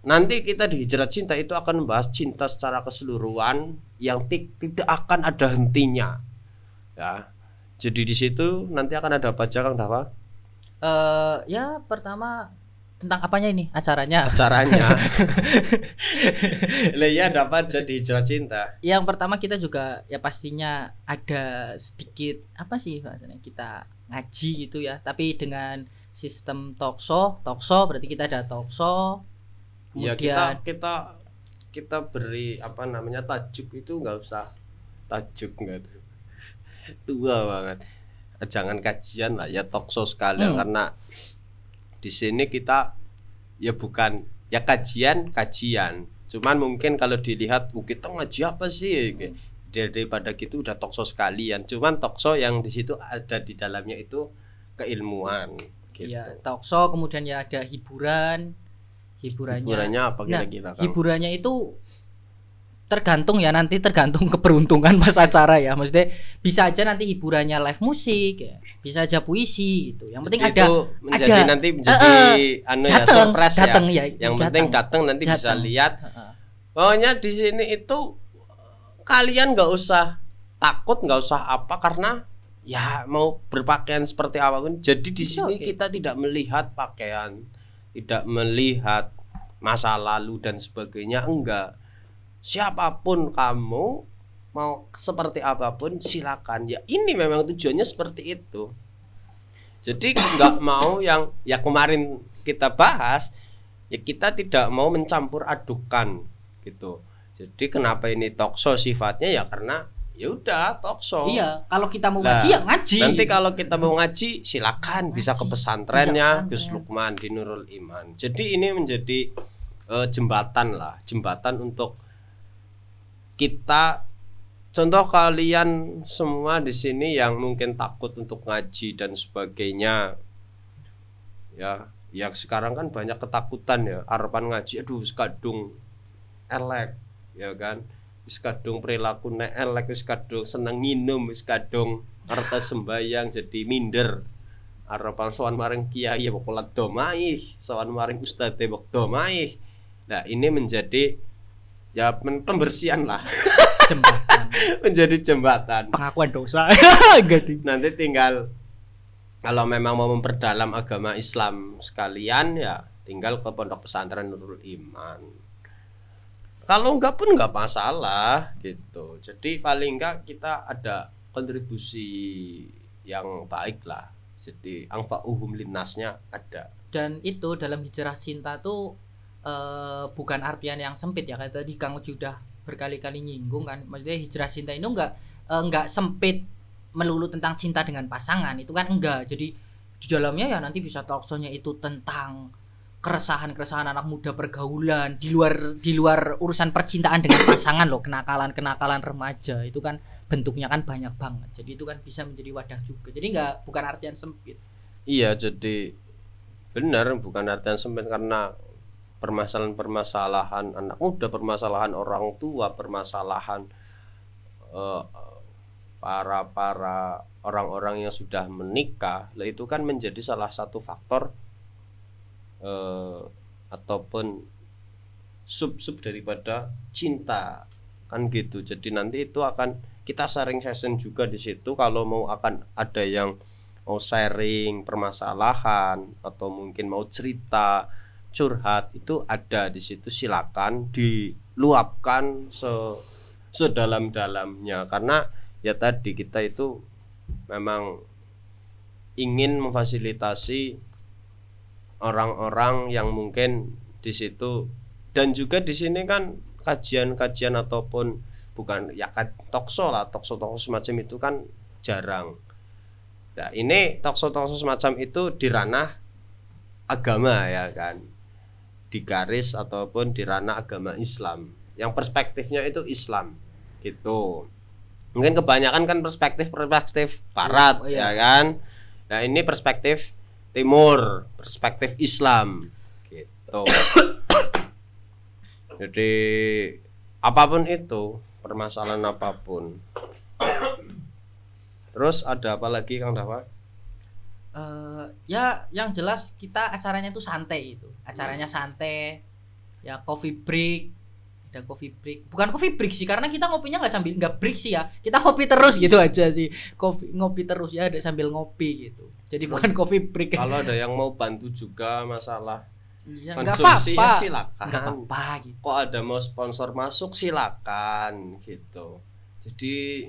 nanti kita di Hijrah Cinta itu akan membahas cinta secara keseluruhan yang tidak akan ada hentinya. Ya. Jadi di situ nanti akan ada apa aja Kang Dafa? Ya pertama tentang apanya ini acaranya? Acaranya. Lah ya dapat jadi Hijrah Cinta. Yang pertama kita juga ya pastinya ada sedikit apa sih bahasanya, kita ngaji gitu ya, tapi dengan sistem talkshow berarti kita ada talkshow. Kemudian ya kita beri apa namanya tajuk itu nggak usah tajuk nggak tuh tua banget, jangan kajian lah ya, talkshow sekalian. Karena di sini kita ya bukan ya kajian, cuman mungkin kalau dilihat kita ngaji apa sih daripada gitu udah talkshow sekalian. Cuman talkshow yang di situ ada di dalamnya itu keilmuan gitu. Ya talkshow, kemudian ya ada hiburannya apa kira-kira? Hiburannya itu tergantung keberuntungan pas acara ya. Maksudnya bisa aja nanti hiburannya live musik ya, bisa aja puisi gitu. Yang penting jadi nanti menjadi surprise ya. Yang penting datang nanti bisa lihat. Pokoknya di sini itu kalian nggak usah takut, nggak usah apa, karena ya mau berpakaian seperti apapun. Jadi di sini kita tidak melihat pakaian, tidak melihat masa lalu dan sebagainya, enggak. Siapapun kamu, mau seperti apapun silakan. Ya ini memang tujuannya seperti itu. Jadi enggak mau yang ya kemarin kita bahas, ya kita tidak mau mencampur adukan gitu. Jadi kenapa ini talkshow sifatnya ya karena ya udah talkshow. Iya, kalau kita mau ngaji ya ngaji. Nanti kalau kita mau ngaji silakan bisa ke pesantrennya Gus Lukman di Nurul Iman. Jadi ini menjadi jembatan untuk kita. Contoh kalian semua di sini yang mungkin takut untuk ngaji dan sebagainya. Ya sekarang kan banyak ketakutan ya, harapan ngaji aduh kadung elek ya kan. Wis kadung perilaku nek elek, wis kadung seneng nginum, wis kadung harta sembayang jadi minder. Harapan sowan maring kiai ya pokoke domaih, sowan maring ustadz bok domaih. Nah, ini menjadi ya pembersihan lah. Jembatan. Menjadi jembatan pengakuan dosa. Nanti tinggal kalau memang mau memperdalam agama Islam sekalian ya tinggal ke pondok pesantren Nurul Iman. Kalau enggak pun enggak masalah gitu. Jadi paling enggak kita ada kontribusi yang baik lah. Jadi anfa'uhum linnasnya ada. Dan itu dalam Hijrah Cinta tuh bukan artian yang sempit ya, kayak tadi Kang Uji udah berkali-kali nyinggung kan. Maksudnya Hijrah Cinta itu enggak sempit melulu tentang cinta dengan pasangan, itu kan enggak. Jadi di dalamnya ya nanti bisa talkshow-nya itu tentang keresahan anak muda pergaulan di luar urusan percintaan dengan pasangan loh, kenakalan remaja itu kan bentuknya kan banyak banget. Jadi itu kan bisa menjadi wadah juga. Jadi bukan artian sempit. Iya, jadi benar bukan artian sempit karena permasalahan anak muda, permasalahan orang tua, permasalahan para orang-orang yang sudah menikah, lah itu kan menjadi salah satu faktor ataupun sub daripada cinta kan gitu. Jadi nanti itu akan kita sharing session juga di situ kalau mau akan ada yang mau sharing permasalahan atau mungkin mau cerita curhat itu ada di situ, silakan diluapkan sedalam-dalamnya, karena ya tadi kita itu memang ingin memfasilitasi orang-orang yang mungkin di situ. Dan juga di sini kan kajian-kajian ataupun bukan ya kan talkshow lah, talkshow semacam itu kan jarang. Nah ini talkshow semacam itu di ranah agama ya kan, di garis ataupun di ranah agama Islam yang perspektifnya itu Islam gitu. Mungkin kebanyakan kan perspektif barat ya kan. Nah ini perspektif timur, perspektif Islam gitu. Jadi apapun itu, permasalahan apapun. Terus ada apa lagi Kang Dafa? Ya yang jelas kita acaranya itu santai itu. Acaranya santai. Ya coffee break. Ada coffee break. Bukan coffee break sih, karena kita ngopinya nggak break sih ya. Kita ngopi terus gitu aja sih. Ngopi terus ya, ada sambil ngopi gitu. Jadi bukan coffee break. Kalau ada yang mau bantu juga masalah ya, konsumsi ya silakan. Nggak apa-apa gitu. Kok ada mau sponsor masuk silakan gitu. Jadi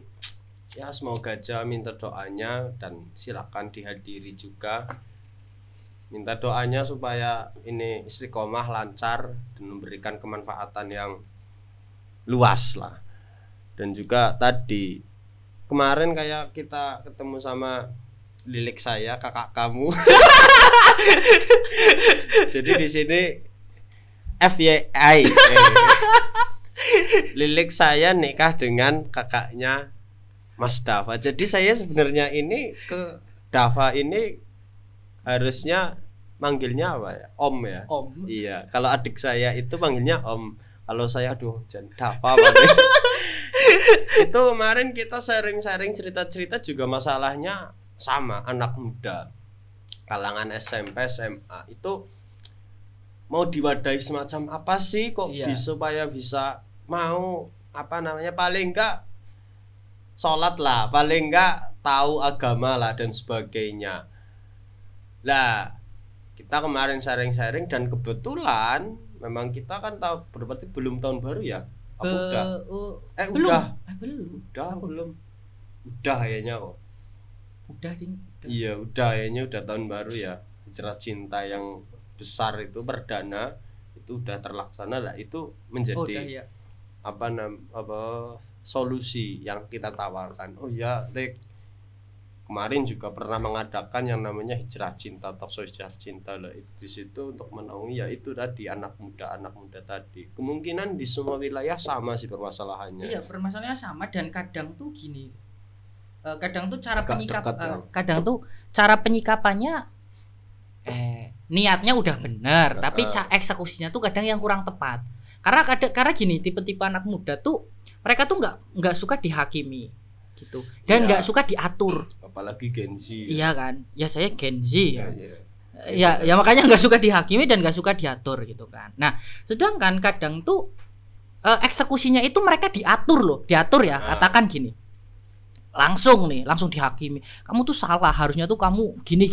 ya semoga aja minta doanya dan silakan dihadiri juga. Minta doanya supaya ini istiqomah, lancar dan memberikan kemanfaatan yang luas lah. Dan juga tadi kemarin kayak kita ketemu sama Lilik saya, kakak kamu. Jadi di sini FYI. Lilik saya nikah dengan kakaknya Mas Dafa. Jadi saya sebenarnya ini ke Dafa ini harusnya manggilnya apa ya? Om ya? Om. Iya, kalau adik saya itu manggilnya Om. Kalau saya Dafa. Itu kemarin kita sharing-sharing cerita-cerita juga masalahnya sama, anak muda kalangan SMP SMA itu mau diwadahi semacam apa sih kok supaya bisa mau apa namanya, paling enggak sholat lah, paling enggak tahu agama lah dan sebagainya. Lah kita kemarin sharing-sharing dan kebetulan memang kita kan tahu berarti belum tahun baru ya? Apa udah? Udah kayaknya kok. Udah. Iya udah kayaknya udah tahun baru ya. Hijrah cinta yang besar itu perdana itu udah terlaksana lah, itu menjadi solusi yang kita tawarkan. Oh ya, kemarin juga pernah mengadakan yang namanya hijrah cinta, talkshow hijrah cinta lah. Di situ untuk menaungi ya itu tadi anak muda tadi. Kemungkinan di semua wilayah sama sih permasalahannya. Iya, permasalahannya sama dan kadang tuh gini. Kadang tuh kadang tuh cara penyikapannya niatnya udah benar, tapi eksekusinya tuh kadang yang kurang tepat. Karena gini, tipe-tipe anak muda tuh mereka tuh nggak suka dihakimi gitu dan nggak suka diatur, apalagi Gen Z. Iya kan, ya saya Gen Z ya makanya nggak suka dihakimi dan nggak suka diatur gitu kan. Nah sedangkan kadang tuh eksekusinya itu mereka diatur ya, katakan gini, langsung dihakimi, kamu tuh salah, harusnya tuh kamu gini,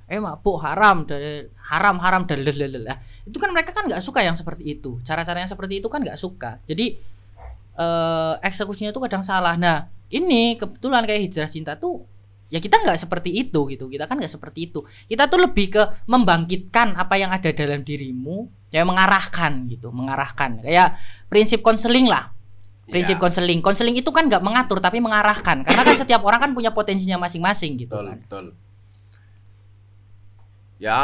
mabuk haram itu kan mereka kan nggak suka yang seperti itu, cara-cara yang seperti itu kan nggak suka. Jadi eksekusinya tuh kadang salah. Nah ini kebetulan kayak hijrah cinta tuh ya kita nggak seperti itu gitu, kita kan nggak seperti itu, kita tuh lebih ke membangkitkan apa yang ada dalam dirimu, ya mengarahkan kayak prinsip konseling lah. Prinsip konseling itu kan nggak mengatur tapi mengarahkan, karena kan setiap orang kan punya potensinya masing-masing gitu. Betul. Ya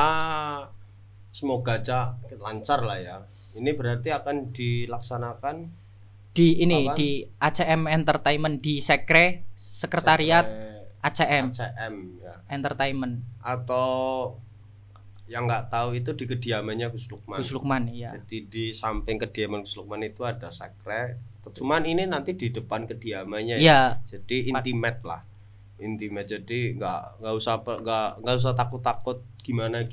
semoga aja lancar lah ya. Ini berarti akan dilaksanakan di ACM Entertainment, di sekretariat ACM ya. Entertainment, atau yang nggak tahu itu di kediamannya Gus Lukman ya. Jadi di samping kediaman Gus Lukman itu ada sekre. Cuman ini nanti di depan kediamannya ya. Jadi intimate, jadi nggak usah takut gimana.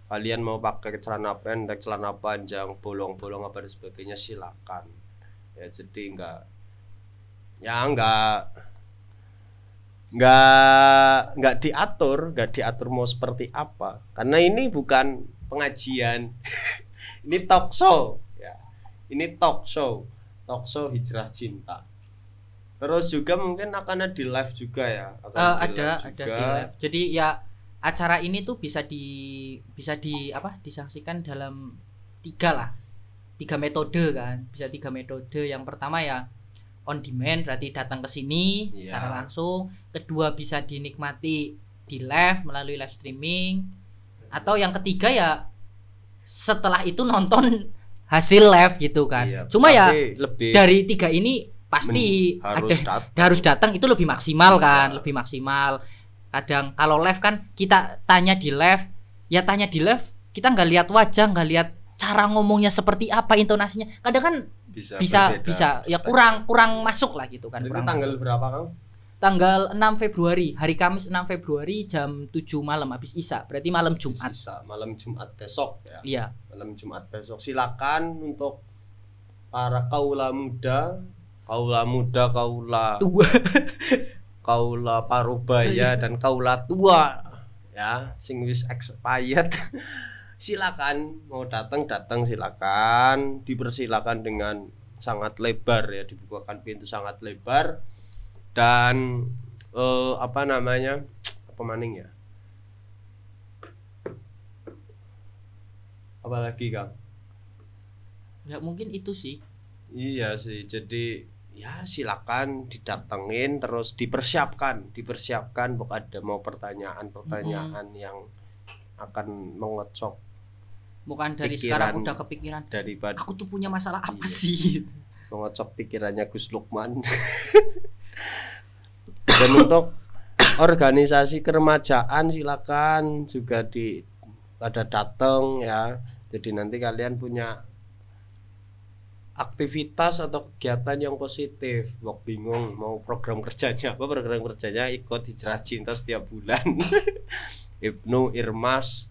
Kalian mau pakai celana pendek, celana panjang, bolong-bolong apa dan sebagainya silakan ya. Jadi nggak diatur mau seperti apa, karena ini bukan pengajian. Ini talk show ya. Ini talk show Hijrah Cinta. Terus juga mungkin akan ada di live juga ya. Ada di live. Jadi ya acara ini tuh bisa disaksikan dalam 3 metode kan. Bisa 3 metode. Yang pertama ya on demand, berarti datang ke sini secara langsung. Kedua bisa dinikmati di live melalui live streaming. Atau yang ketiga ya setelah itu nonton hasil live gitu kan. Cuma ya dari 3 ini pasti harus datang itu lebih maksimal kan, lebih maksimal. Kadang kalau live kan kita tanya di live kita nggak lihat wajah, nggak lihat cara ngomongnya seperti apa, intonasinya. Kadang kan bisa ya kurang masuk lah gitu kan. Itu tanggal berapa Kang? Tanggal 6 Februari, hari Kamis 6 Februari jam 7 malam habis Isya. Berarti malam Jumat. Malam Jumat besok ya. Iya. Malam Jumat besok. Silakan untuk para kaula muda, kaula parubaya dan kaula tua ya, sing wis expired. Silakan mau datang silakan, dipersilakan dengan sangat lebar ya, dibukakan pintu sangat lebar. Dan apa maning ya, apalagi Kang? Ya mungkin itu sih. Iya sih, jadi ya silakan didatengin, terus dipersiapkan bukan ada mau pertanyaan yang akan mengocok, bukan dari sekarang udah kepikiran daripada aku tuh punya masalah apa sih, mengocok pikirannya Gus Lukman. Dan untuk organisasi keremajaan silakan juga pada datang ya. Jadi nanti kalian punya aktivitas atau kegiatan yang positif. Wok bingung mau program kerjanya apa? Program kerjanya ikut Hijrah Cinta setiap bulan. Ibnu, Irmas,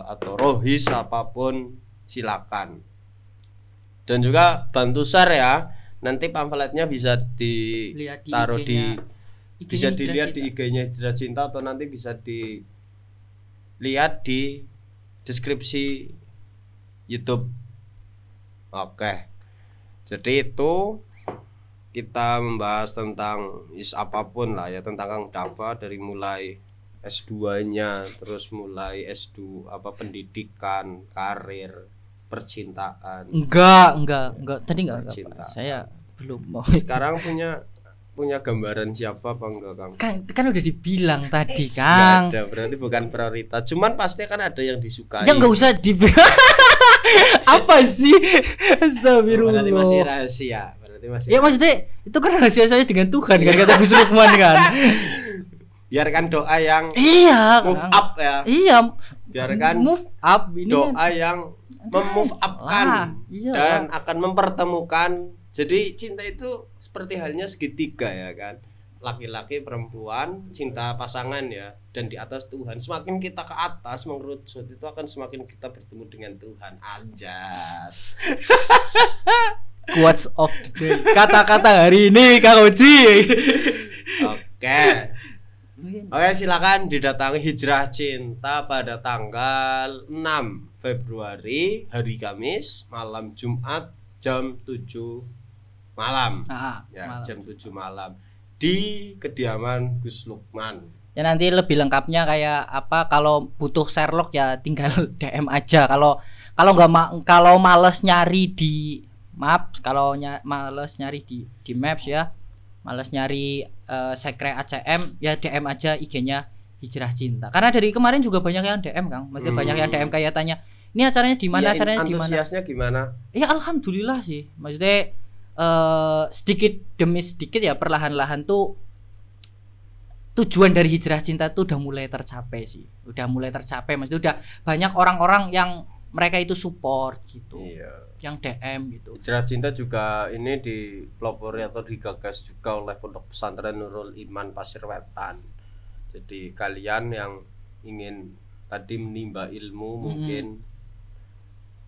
atau Rohis apapun silakan. Dan juga bantu share ya. Nanti pamfletnya bisa ditaruh bisa dilihat di IG-nya Hijrah Cinta, atau nanti bisa dilihat di deskripsi YouTube. Oke. Jadi itu kita membahas tentang apapun lah ya, tentang Kang Dava dari mulai S2-nya, terus mulai S2 pendidikan, karir, percintaan. Enggak. Tadi enggak. Saya belum mau. Sekarang punya gambaran siapa apa enggak, Kang? Kan udah dibilang tadi, Kang. Enggak ada, berarti bukan prioritas. Cuman pasti kan ada yang disukai. Ya enggak usah apa sih? Astagfirullah. Berarti masih rahasia. Ya maksudnya itu kan rahasia saya dengan Tuhan kan, kata Gus Lukman kan. Biarkan doa yang move up ya. Iya. Biarkan move up ini doa yang memove upkan dan akan mempertemukan. Jadi cinta itu seperti halnya segitiga ya kan. Laki-laki, perempuan, cinta pasangan ya, dan di atas Tuhan. Semakin kita ke atas mengerucut itu akan semakin kita bertemu dengan Tuhan. Anjas. Quotes of the day. Kata-kata hari ini Kang Oji. Oke, silakan didatangi Hijrah Cinta pada tanggal 6 Februari hari Kamis, malam Jumat jam 7 malam. Malam. Jam 7 malam di kediaman Gus Lukman. Ya nanti lebih lengkapnya kayak apa, kalau butuh Sherlock ya tinggal DM aja. Kalau males nyari di Maps, males nyari di Maps ya, males nyari Sekre ACM ya DM aja IG-nya Hijrah Cinta. Karena dari kemarin juga banyak yang DM, Kang. Maksudnya banyak yang DM kayak tanya, "Ini acaranya di mana? Acaranya di mana?" Antusiasnya gimana? Ya alhamdulillah sih. Maksudnya sedikit demi sedikit ya, perlahan-lahan tuh tujuan dari Hijrah Cinta tuh udah mulai tercapai sih. Maksudnya udah banyak orang-orang yang mereka itu support gitu. Iya. Yang DM gitu. Hijrah Cinta juga ini dipelopori atau digagas juga oleh Pondok Pesantren Nurul Iman Pasir Wetan. Jadi kalian yang ingin tadi menimba ilmu mungkin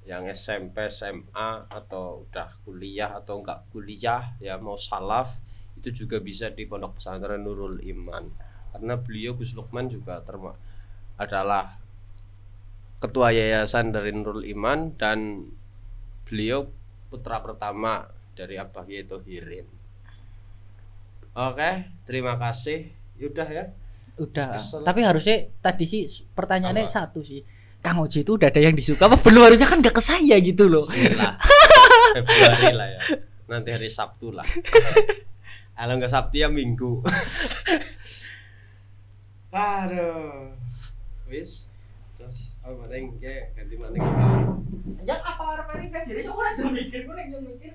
yang SMP, SMA atau udah kuliah atau enggak kuliah ya, mau salaf, itu juga bisa di Pondok Pesantren Nurul Iman. Karena beliau Gus Lukman juga adalah ketua yayasan dari Nurul Iman, dan beliau putra pertama dari Abah Kiai Thohirin. Oke, terima kasih. Udah ya. Udah. Kesel. Tapi harusnya tadi sih pertanyaannya Apa? satu sih. Kang Oji itu udah ada yang disuka apa belum? Harusnya kan gak ke saya gitu loh. Bismillah. Februari lah ya. Nanti hari Sabtu lah. Kalau nggak Sabtu ya Minggu. Aduh. Wis. Terus maning ke ganti maning. Ya apa orang ini kan jadi aku aja mikir, gue yang mikir.